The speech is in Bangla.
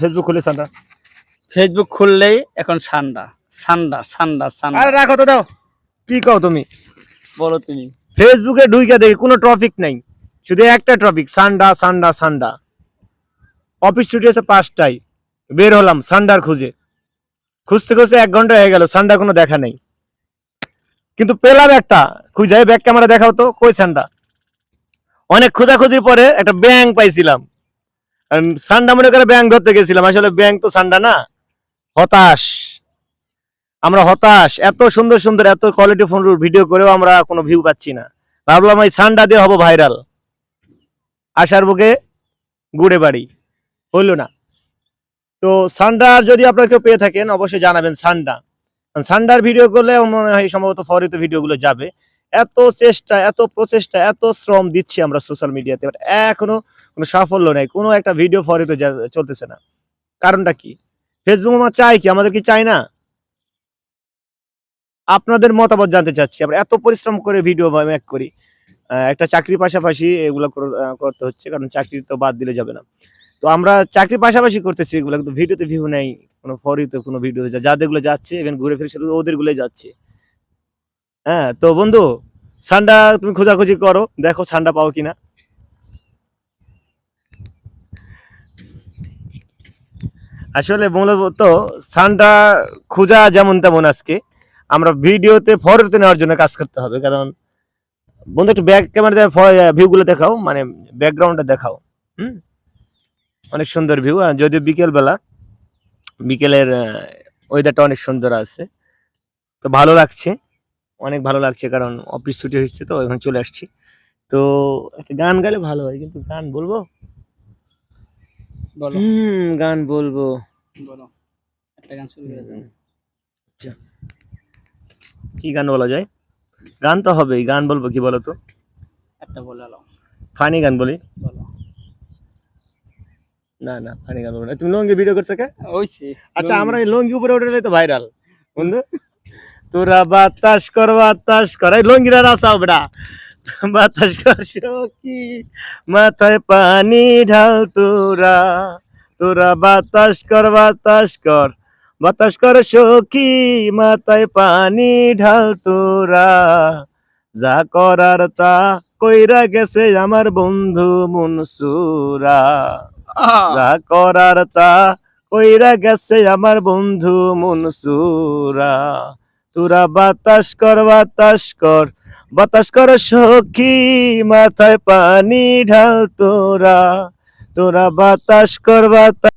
ফেসবুক খুলে সান্ডা। ফেসবুক খুললেই এখন সান্ডা সান্ডা সান্ডা সান্ডা। আরে রাখো তো, দাও কি কও তুমি? বলো তুমি। ফেসবুকে ঢুইকা দেখি কোনো টপিক নাই, শুধু একটা টপিক, সান্ডা সান্ডা সান্ডা। অফিস ছুটি আছে 5টায়, বের হলাম সান্ডার খুঁজে, খুঁজতে খুঁজতে 1 ঘন্টা হয়ে গেল, সান্ডা কোনো দেখা নাই। কিন্তু পেলাম একটা খুঁজে, ব্যাক ক্যামেরা দেখাও তো, কই সান্ডা? অনেক খোঁজাখুঁজির পরে একটা ব্যাং পাইছিলাম। সান্ডা মনে করে ব্যাং ধরতে গেছিলাম, আসলে ব্যাং তো সান্ডা না। হতাশ, আমরা হতাশ। এত সুন্দর সুন্দর এত কোয়ালিটি ফোন ভিডিও করেও আমরা কোনো ভিউ পাচ্ছি না। ভাবলাম এই সান্ডা দিয়ে হবো ভাইরাল, আশার বুকে গুড়ে বাড়ি, হইলো না। তো সান্ডার যদি আপনারা কেউ পেয়ে থাকেন অবশ্যই জানাবেন। সান্ডার ভিডিও করলে মনে হয় সম্ভবত ফরিত ভিডিওগুলো যাবে। এত চেষ্টা, এত প্রচেষ্টা, এত শ্রম দিচ্ছি আমরা সোশ্যাল মিডিয়াতে, বাট এখনো কোনো সাফল্য নেই, কোনো একটা ভিডিও ফরিত চলতেছে না। কারণটা কি? ফেসবুক আমার চাই কি? আমাদের কি চাই না? আপনাদের মতামত জানতে চাচ্ছি। আমরা এত পরিশ্রম করে ভিডিও মেক করি, একটা চাকরির পাশাপাশি এগুলো করতে হচ্ছে, কারণ চাকরি তো বাদ দিলে যাবে না। তো আমরা চাকরির পাশাপাশি করতেছি এগুলো, কিন্তু ভিডিওতে ভিউ নেই, কোনো ফরিতে কোনো ভিডিও যাদের গুলো যাচ্ছে, ইভেন ঘুরে ফিরে শুধু ওদের গুলোই যাচ্ছে। হ্যাঁ, তো বন্ধু সান্ডা তুমি খোঁজাখুঁজি করো, দেখো সান্ডা পাও কিনা। আসলে মূলত সান্ডা খোঁজা যেমন তেমন, আজকে আমরা ভিডিওতে ফরিতে নেওয়ার জন্য কাজ করতে হবে। কারণ বন্ধু একটু ব্যাক ক্যামেরা ভিউ গুলো দেখাও, মানে ব্যাকগ্রাউন্ডটা দেখাও। হুম, অনেক সুন্দর ভিউ। যদিও বিকেল বেলা, বিকেলের ওয়েদারটা অনেক সুন্দর আছে, তো ভালো লাগছে, অনেক ভালো লাগছে। কারণ অফিস ছুটি হচ্ছে তো এখন চলে আসছি। তো একটা গান গাইলে ভালো হয়, কিন্তু গান বলবো? বলো গান বলবো। বলো, একটা গান শুরু করে দাও। আচ্ছা, কি গান বলা যায়? গান তো হবেই, গান বলবো কি বলো তো? একটা বলে নাও। ফানি গান বলি। বলো। না না, ফানি গান বলবো না। তুমি লঙ্গি ভিডিও করছো কে? ওইছে আচ্ছা, আমরা এই লঙ্গি উপরে উঠে তো ভাইরাল বন্ধু। তোরা বাতাস কর, এই লঙ্গিরা রাসাও বেটা। বাতাস কর সখী, মাথায় পানি ঢাল তোরা, তোরা বাতাস কর বাতাস কর সখী, মাথায় পানি ঢাল তোরা। যা করার তা কইরা গেছে আমার বন্ধু মনসুরা, যা করার তা কইরা গেছে আমার বন্ধু মনসুরা। তোরা বাতাস কর সখী, মাথায় পানি ঢাল তোরা, তোরা বাতাস কর